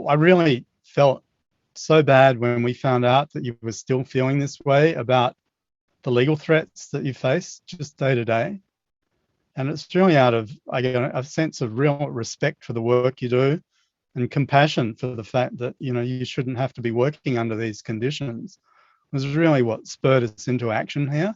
I really felt so bad when we found out that you were still feeling this way about the legal threats that you face just day to day. And it's really out of, I get a sense of real respect for the work you do and compassion for the fact that, you shouldn't have to be working under these conditions. It was really what spurred us into action here.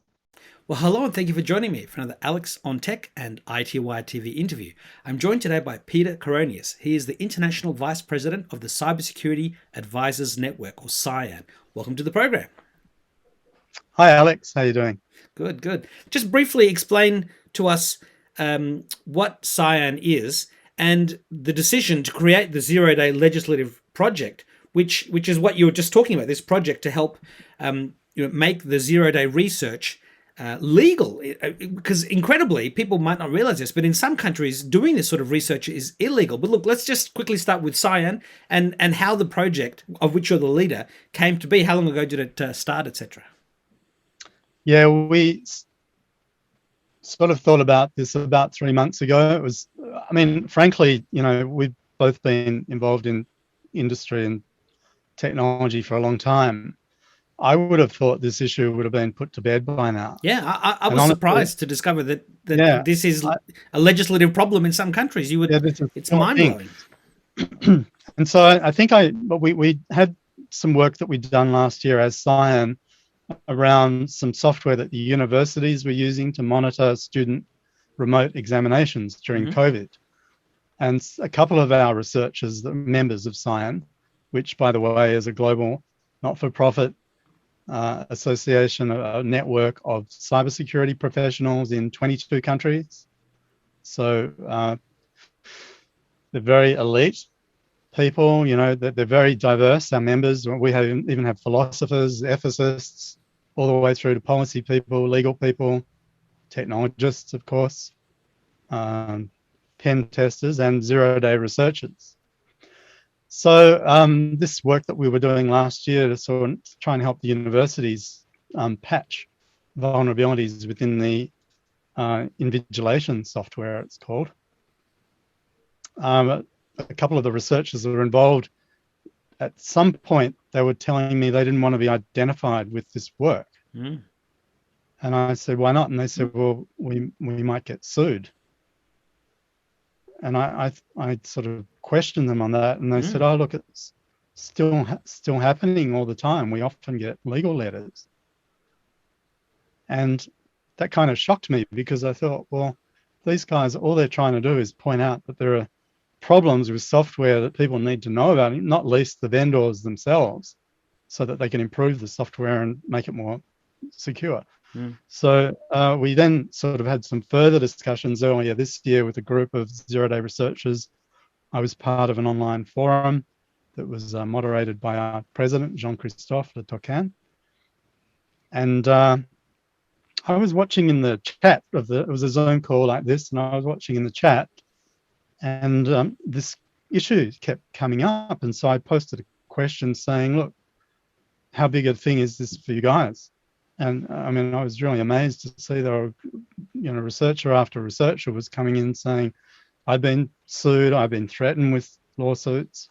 Well, hello and thank you for joining me for another Alex on Tech and iTWire TV interview. I'm joined today by Peter Coroneos. He is the International Vice President of the Cybersecurity Advisors Network, or CyAN. Welcome to the program. Hi, Alex. How are you doing? Good, good. Just briefly explain to us what CyAN is and the decision to create the zero-day legislative project, which is what you were just talking about, this project to help make the zero-day research legal, because incredibly, people might not realize this, but in some countries, doing this sort of research is illegal. But look, let's just quickly start with CyAN and how the project, of which you're the leader, came to be. How long ago did it start, etc.? Yeah, we sort of thought about this about 3 months ago. It was, frankly, we've both been involved in industry and technology for a long time. I would have thought this issue would have been put to bed by now. Yeah, I was honestly surprised to discover that this is a legislative problem in some countries. It's mind-blowing. And so I think we had some work that we'd done last year as CyAN around some software that the universities were using to monitor student remote examinations during COVID. And a couple of our researchers, the members of CyAN, which, by the way, is a global not-for-profit association, a network of cybersecurity professionals in 22 countries. So they're very elite people, they're very diverse, our members. We even have philosophers, ethicists, all the way through to policy people, legal people, technologists, of course, pen testers, and zero-day researchers. So this work that we were doing last year to sort of try and help the universities patch vulnerabilities within the invigilation software, it's called. A couple of the researchers that were involved, at some point, they were telling me they didn't want to be identified with this work. And I said, why not? And they said, well, we might get sued. And I sort of questioned them on that, and they said, "Oh, look, it's still happening all the time. We often get legal letters." And that kind of shocked me, because I thought, well, these guys, all they're trying to do is point out that there are problems with software that people need to know about, not least the vendors themselves, so that they can improve the software and make it more secure. So we then sort of had some further discussions earlier this year with a group of zero-day researchers. I was part of an online forum that was moderated by our president, Jean-Christophe Le Tocan. And I was watching in the chat it was a Zoom call like this, and I was watching in the chat, and this issue kept coming up. And so I posted a question saying, look, how big a thing is this for you guys? And I was really amazed to see there were, researcher after researcher was coming in saying, I've been sued, I've been threatened with lawsuits.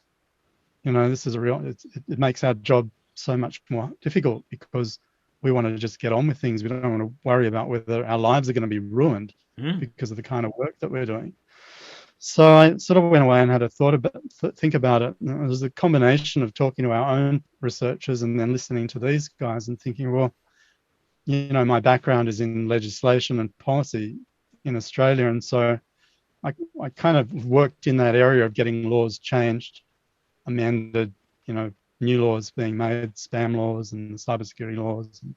This is it makes our job so much more difficult, because we want to just get on with things. We don't want to worry about whether our lives are going to be ruined because of the kind of work that we're doing. So I sort of went away and had a think about it. And it was a combination of talking to our own researchers and then listening to these guys and thinking, well, my background is in legislation and policy in Australia. And so I kind of worked in that area of getting laws changed, amended, new laws being made, spam laws and cybersecurity laws, and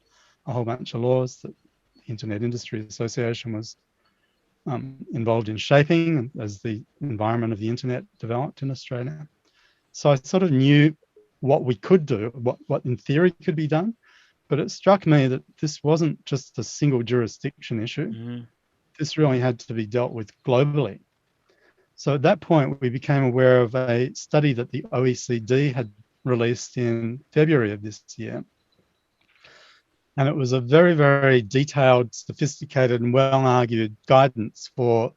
a whole bunch of laws that the Internet Industry Association was involved in shaping as the environment of the internet developed in Australia. So I sort of knew what we could do, what in theory could be done. But it struck me that this wasn't just a single jurisdiction issue. This really had to be dealt with globally. So at that point, we became aware of a study that the OECD had released in February of this year. And it was a very, very detailed, sophisticated, and well-argued guidance for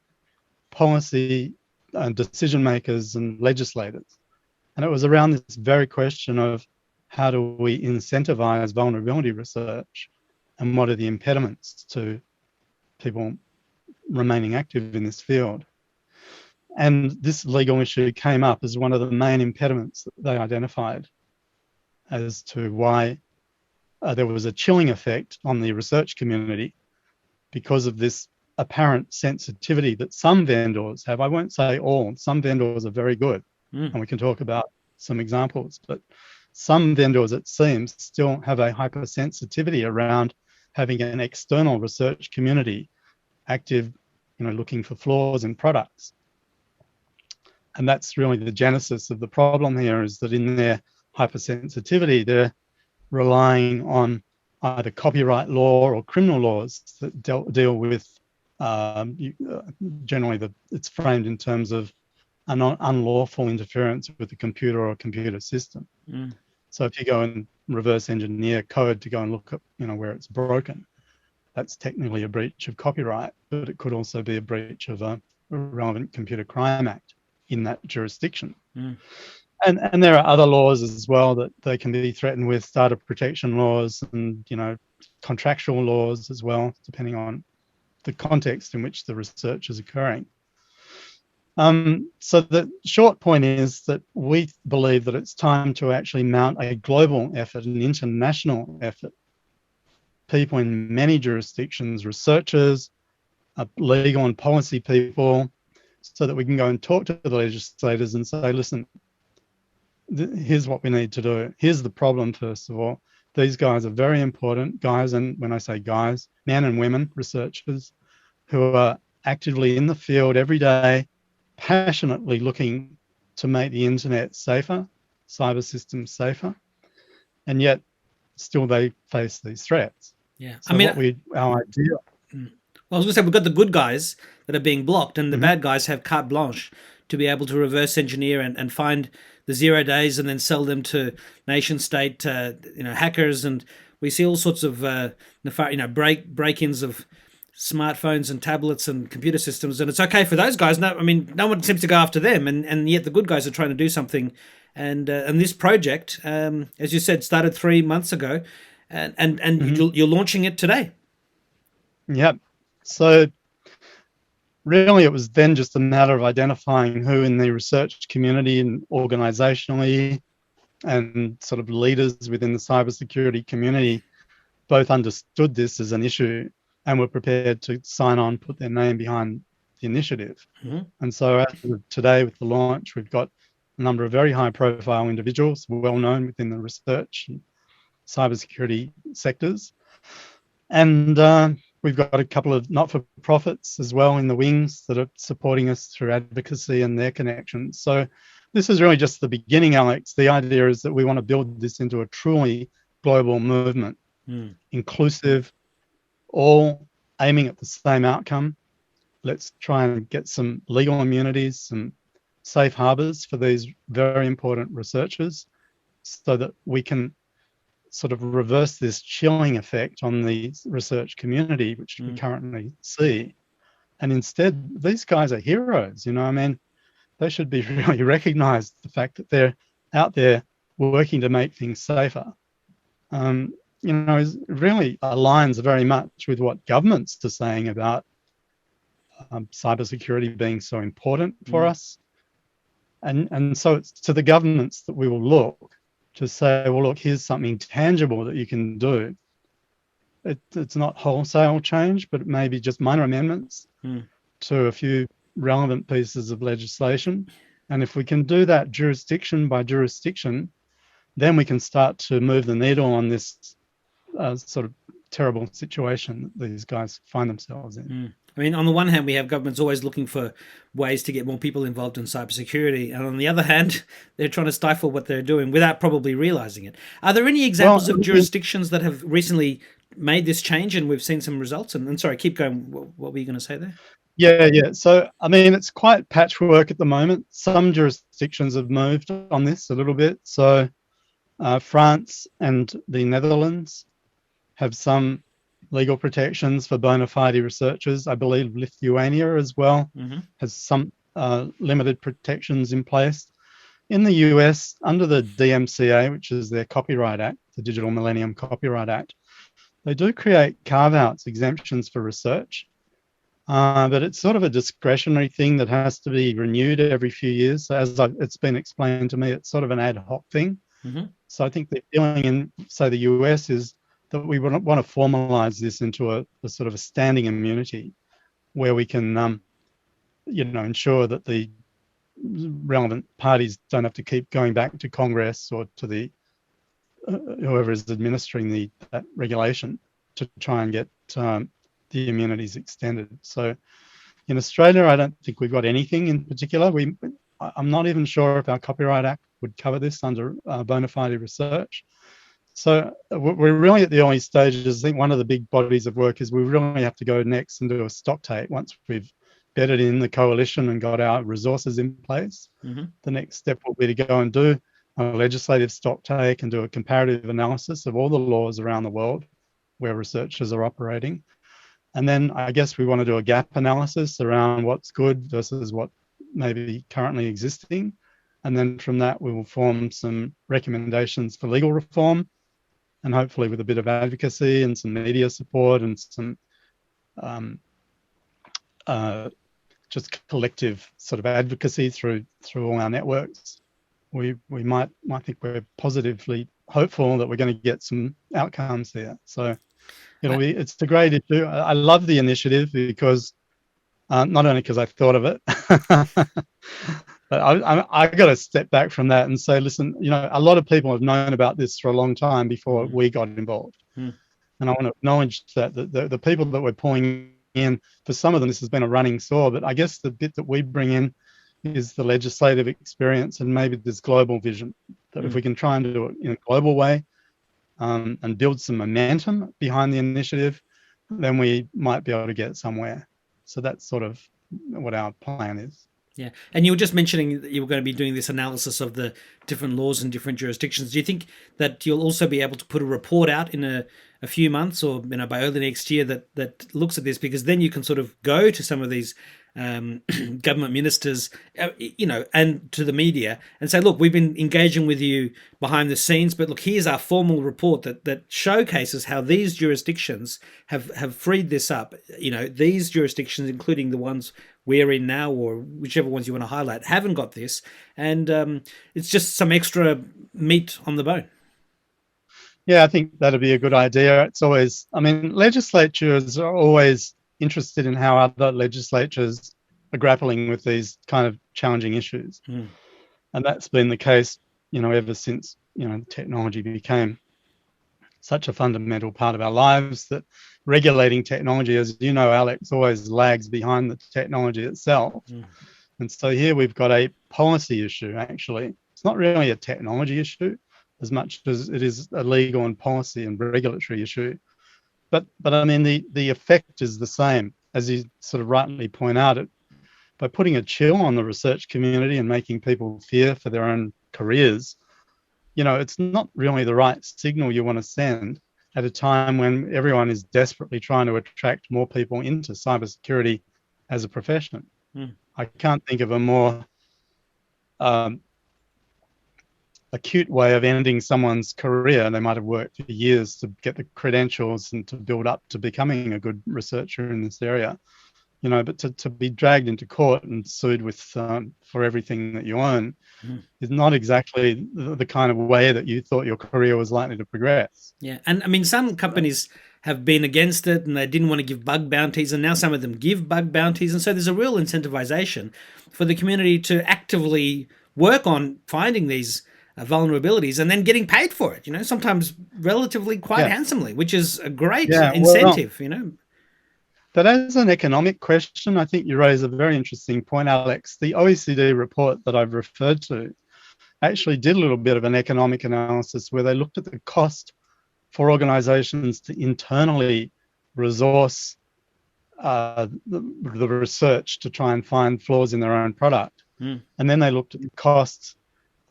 policy and decision makers and legislators. And it was around this very question of how do we incentivize vulnerability research and what are the impediments to people remaining active in this field. And this legal issue came up as one of the main impediments that they identified as to why there was a chilling effect on the research community because of this apparent sensitivity that some vendors have. I won't say all, some vendors are very good, and we can talk about some examples, but some vendors, it seems, still have a hypersensitivity around having an external research community active, looking for flaws in products. And that's really the genesis of the problem here, is that in their hypersensitivity, they're relying on either copyright law or criminal laws that deal with, generally it's framed in terms of an unlawful interference with the computer or computer system. So if you go and reverse engineer code to go and look at, where it's broken, that's technically a breach of copyright, but it could also be a breach of a relevant Computer Crime Act in that jurisdiction. And there are other laws as well that they can be threatened with, data protection laws and, contractual laws as well, depending on the context in which the research is occurring. So the short point is that we believe that it's time to actually mount a global effort, an international effort. People in many jurisdictions, researchers, legal and policy people, so that we can go and talk to the legislators and say, listen, here's what we need to do. Here's the problem, first of all. These guys are very important guys, and when I say guys, men and women researchers who are actively in the field every day, passionately looking to make the internet safer, cyber systems safer, and yet still they face these threats. Yeah, so our idea. Well, I was going to say, we've got the good guys that are being blocked, and the bad guys have carte blanche to be able to reverse engineer and find the 0 days and then sell them to nation state, hackers. And we see all sorts of break-ins of smartphones and tablets and computer systems. And it's okay for those guys. No one seems to go after them, and yet the good guys are trying to do something. And this project, as you said, started 3 months ago, and you're launching it today. Yep. So really it was then just a matter of identifying who in the research community and organizationally and sort of leaders within the cybersecurity community both understood this as an issue and were prepared to sign on, put their name behind the initiative. And so today with the launch, we've got a number of very high profile individuals, well known within the research and cybersecurity sectors. And we've got a couple of not-for-profits as well in the wings that are supporting us through advocacy and their connections. So this is really just the beginning, Alex. The idea is that we want to build this into a truly global movement, inclusive, all aiming at the same outcome. Let's try and get some legal immunities, some safe harbors for these very important researchers so that we can sort of reverse this chilling effect on the research community, which we currently see. And instead, these guys are heroes, they should be really recognized, the fact that they're out there working to make things safer. Really aligns very much with what governments are saying about cybersecurity being so important for us. And so it's to the governments that we will look to say, well, look, here's something tangible that you can do. It's not wholesale change, but it may be just minor amendments to a few relevant pieces of legislation. And if we can do that jurisdiction by jurisdiction, then we can start to move the needle on this sort of terrible situation that these guys find themselves in. On the one hand, we have governments always looking for ways to get more people involved in cybersecurity. And on the other hand, they're trying to stifle what they're doing without probably realizing it. Are there any examples of jurisdictions that have recently made this change and we've seen some results? And sorry, keep going. What were you going to say there? Yeah. So, it's quite patchwork at the moment. Some jurisdictions have moved on this a little bit. So France and the Netherlands have some legal protections for bona fide researchers. I believe Lithuania as well has some limited protections in place. in the US, under the DMCA, which is their Copyright Act, the Digital Millennium Copyright Act, they do create carve-outs, exemptions for research, but it's sort of a discretionary thing that has to be renewed every few years. So it's been explained to me, it's sort of an ad hoc thing. Mm-hmm. So I think the feeling in, say, the US is that we want to formalize this into a sort of a standing immunity where we can, ensure that the relevant parties don't have to keep going back to Congress or to the whoever is administering that regulation to try and get the immunities extended. So in Australia, I don't think we've got anything in particular. I'm not even sure if our Copyright Act would cover this under bona fide research. So we're really at the early stages. I think one of the big bodies of work is we really have to go next and do a stock take once we've bedded in the coalition and got our resources in place. Mm-hmm. The next step will be to go and do a legislative stock take and do a comparative analysis of all the laws around the world where researchers are operating. And then I guess we want to do a gap analysis around what's good versus what may be currently existing. And then from that, we will form some recommendations for legal reform, and hopefully with a bit of advocacy and some media support and some just collective sort of advocacy through all our networks, we I think we're positively hopeful that we're going to get some outcomes there. So it's a great issue. I love the initiative because not only because I thought of it, but I got to step back from that and say, listen, a lot of people have known about this for a long time before we got involved. And I want to acknowledge that the people that we're pulling in, for some of them, this has been a running sore, but I guess the bit that we bring in is the legislative experience and maybe this global vision, that if we can try and do it in a global way and build some momentum behind the initiative, then we might be able to get somewhere. So that's sort of what our plan is. Yeah. And you were just mentioning that you were going to be doing this analysis of the different laws in different jurisdictions. Do you think that you'll also be able to put a report out in a few months or by early next year that looks at this? Because then you can sort of go to some of these government ministers, and to the media and say, look, we've been engaging with you behind the scenes, but look, here's our formal report that showcases how these jurisdictions have freed this up. These jurisdictions, including the ones we're in now, or whichever ones you want to highlight, haven't got this. And it's just some extra meat on the bone. Yeah, I think that'd be a good idea. It's always, legislatures are always interested in how other legislatures are grappling with these kind of challenging issues. And that's been the case, ever since, technology became such a fundamental part of our lives, that regulating technology, as you know, Alex, always lags behind the technology itself. And so here we've got a policy issue, actually. It's not really a technology issue as much as it is a legal and policy and regulatory issue. But the effect is the same, as you sort of rightly point out. By putting a chill on the research community and making people fear for their own careers, it's not really the right signal you want to send at a time when everyone is desperately trying to attract more people into cybersecurity as a profession. I can't think of a more acute way of ending someone's career. They might have worked for years to get the credentials and to build up to becoming a good researcher in this area, but to be dragged into court and sued with for everything that you own is not exactly the kind of way that you thought your career was likely to progress. Yeah. And some companies have been against it and they didn't want to give bug bounties, and now some of them give bug bounties. And so there's a real incentivization for the community to actively work on finding these vulnerabilities and then getting paid for it, sometimes relatively quite handsomely, which is a great incentive, But as an economic question, I think you raise a very interesting point, Alex. The OECD report that I've referred to actually did a little bit of an economic analysis where they looked at the cost for organizations to internally resource the research to try and find flaws in their own product. And then they looked at the costs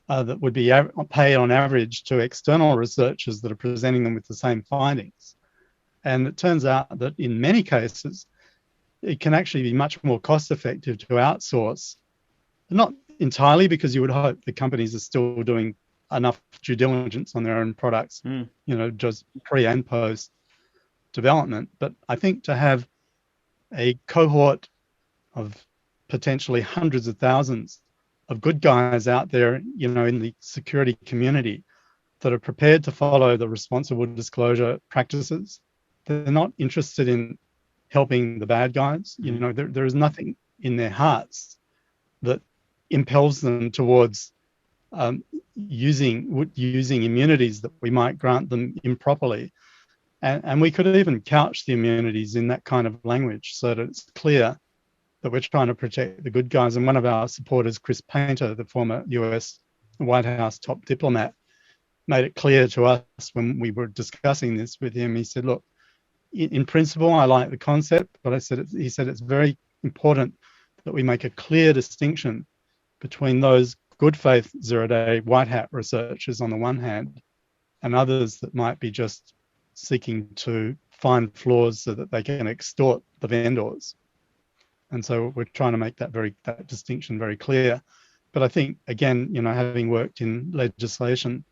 that would be paid on average to external researchers that are presenting them with the same findings. And it turns out that in many cases, it can actually be much more cost effective to outsource, not entirely, because you would hope the companies are still doing enough due diligence on their own products, just pre and post development. But I think to have a cohort of potentially hundreds of thousands of good guys out there, in the security community that are prepared to follow the responsible disclosure practices. They're not interested in helping the bad guys. There is nothing in their hearts that impels them towards using immunities that we might grant them improperly. And we could even couch the immunities in that kind of language so that it's clear that we're trying to protect the good guys. And one of our supporters, Chris Painter, the former US White House top diplomat, made it clear to us when we were discussing this with him. He said, look, in principle, I like the concept, but he said it's very important that we make a clear distinction between those good faith zero-day white hat researchers on the one hand and others that might be just seeking to find flaws so that they can extort the vendors. And so we're trying to make that distinction very clear. But I think, again, having worked in legislation,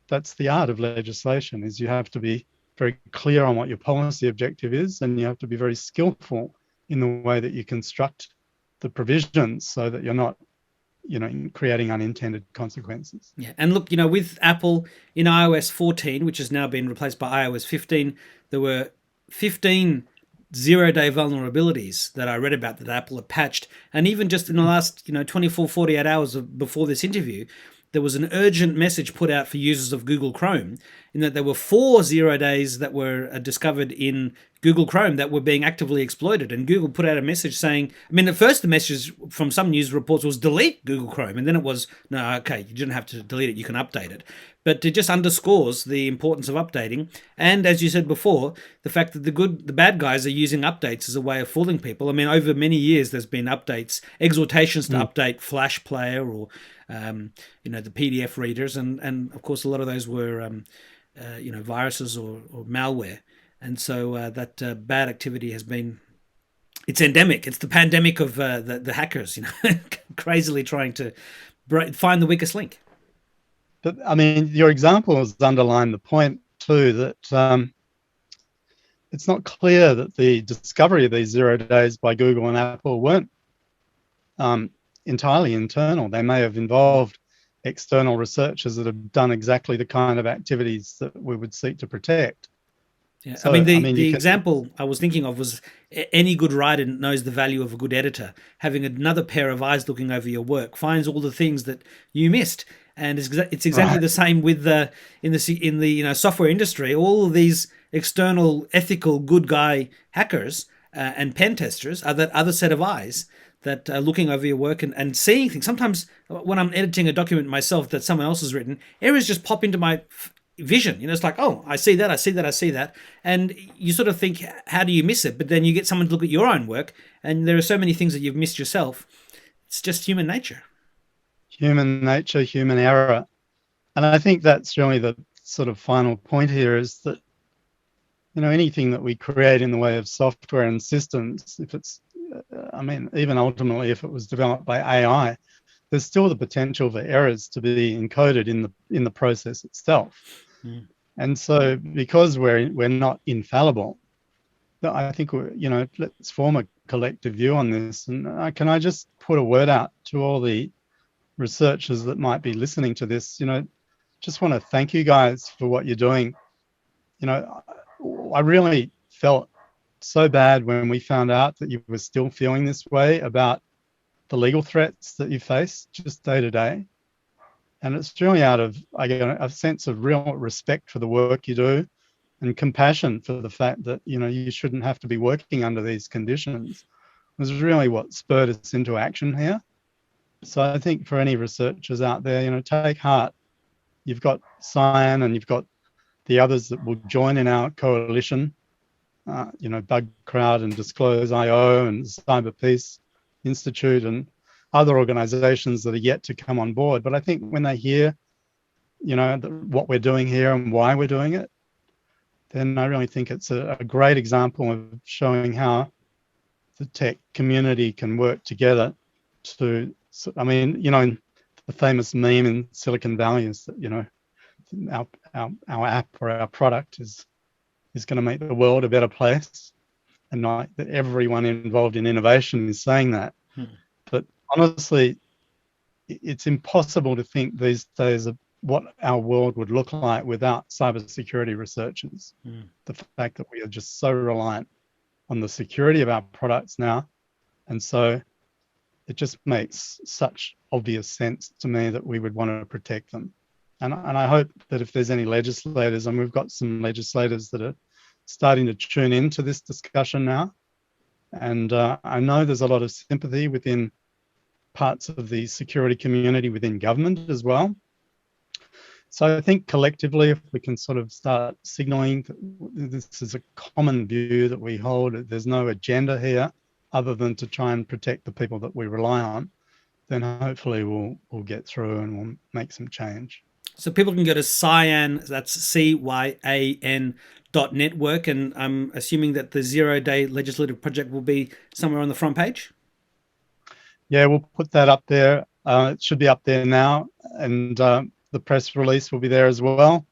that's the art of legislation, is you have to be very clear on what your policy objective is, and you have to be very skillful in the way that you construct the provisions so that you're not creating unintended consequences. Yeah, and look, with Apple in iOS 14, which has now been replaced by iOS 15, there were 15 zero-day vulnerabilities that I read about that Apple had patched. And even just in the last, 24, 48 hours before this interview, there was an urgent message put out for users of Google Chrome in that there were 4 0 days that were discovered in Google Chrome that were being actively exploited. And Google put out a message saying, at first the message from some news reports was delete Google Chrome. And then it was, no, okay, you didn't have to delete it, you can update it. But it just underscores the importance of updating. And as you said before, the fact that the bad guys are using updates as a way of fooling people. Over many years, there's been updates, exhortations to update Flash Player or, the PDF readers. And of course, a lot of those were, viruses or malware. And so that bad activity has been, it's endemic. It's the pandemic of the hackers, crazily trying to find the weakest link. But your examples underline the point too that it's not clear that the discovery of these 0 days by Google and Apple weren't entirely internal. They may have involved external researchers that have done exactly the kind of activities that we would seek to protect. Yeah, so, the example I was thinking of was any good writer knows the value of a good editor. Having another pair of eyes looking over your work finds all the things that you missed. And it's exactly the same with in the software industry. All of these external ethical good guy hackers and pen testers are that other set of eyes that are looking over your work and seeing things. Sometimes when I'm editing a document myself that someone else has written, errors just pop into my vision. It's like, oh, I see that. And you sort of think, how do you miss it? But then you get someone to look at your own work and there are so many things that you've missed yourself. It's just human nature. Human nature, human error. And I think that's really the sort of final point here is that, anything that we create in the way of software and systems, if it's, even ultimately if it was developed by AI, there's still the potential for errors to be encoded in the process itself. Mm. And so because we're not infallible, I think let's form a collective view on this. And can I just put a word out to all the researchers that might be listening to this? Just want to thank you guys for what you're doing. I really felt so bad when we found out that you were still feeling this way about the legal threats that you face just day to day. And it's really out of a sense of real respect for the work you do and compassion for the fact that, you shouldn't have to be working under these conditions. It was really what spurred us into action here. So I think for any researchers out there, take heart. You've got CyAN and you've got the others that will join in our coalition, Bug Crowd and Disclose.io and Cyber Peace Institute and other organizations that are yet to come on board. But I think when they hear, what we're doing here and why we're doing it, then I really think it's a great example of showing how the tech community can work together to So, I mean, the famous meme in Silicon Valley is that, our app or our product is going to make the world a better place. And not that everyone involved in innovation is saying that. But honestly, it's impossible to think these days of what our world would look like without cybersecurity researchers. The fact that we are just so reliant on the security of our products now. And so it just makes such obvious sense to me that we would want to protect them. And I hope that if there's any legislators, and we've got some legislators that are starting to tune into this discussion now, and I know there's a lot of sympathy within parts of the security community within government as well. So I think collectively, if we can sort of start signaling that this is a common view that we hold, there's no agenda here other than to try and protect the people that we rely on, then hopefully we'll get through and we'll make some change. So people can go to CyAN, that's CYAN .network, and I'm assuming that the 0-day legislative project will be somewhere on the front page? Yeah, we'll put that up there. It should be up there now, and the press release will be there as well.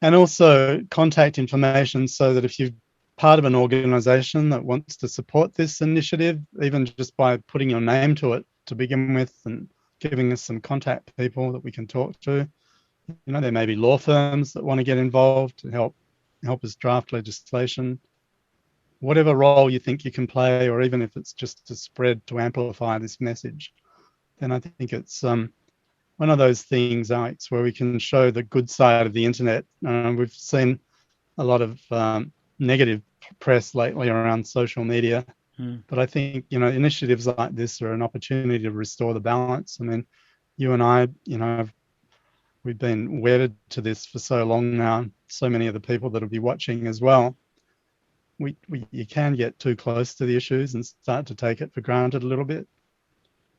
And also contact information so that if you're part of an organization that wants to support this initiative, even just by putting your name to it to begin with and giving us some contact people that we can talk to. There may be law firms that want to get involved to help us draft legislation. Whatever role you think you can play, or even if it's just to spread, to amplify this message, then I think it's one of those things, Alex, where we can show the good side of the internet. We've seen a lot of negative press lately around social media, but I think, initiatives like this are an opportunity to restore the balance. I mean, you and I, we've been wedded to this for so long now. So many of the people that will be watching as well. You can get too close to the issues and start to take it for granted a little bit.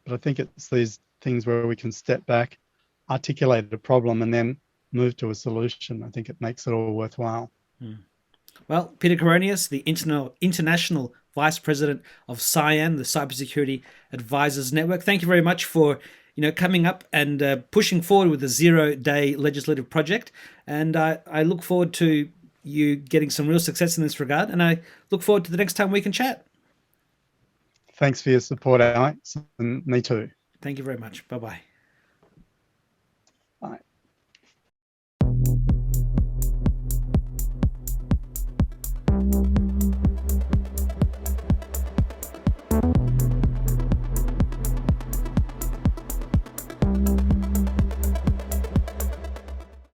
But I think it's these things where we can step back, articulate a problem, and then move to a solution. I think it makes it all worthwhile. Well, Peter Coroneos, the International Vice President of CyAN, the Cybersecurity Advisors Network, thank you very much for coming up and pushing forward with the 0-day legislative project. And I look forward to you getting some real success in this regard. And I look forward to the next time we can chat. Thanks for your support, Alex, and me too. Thank you very much. Bye-bye.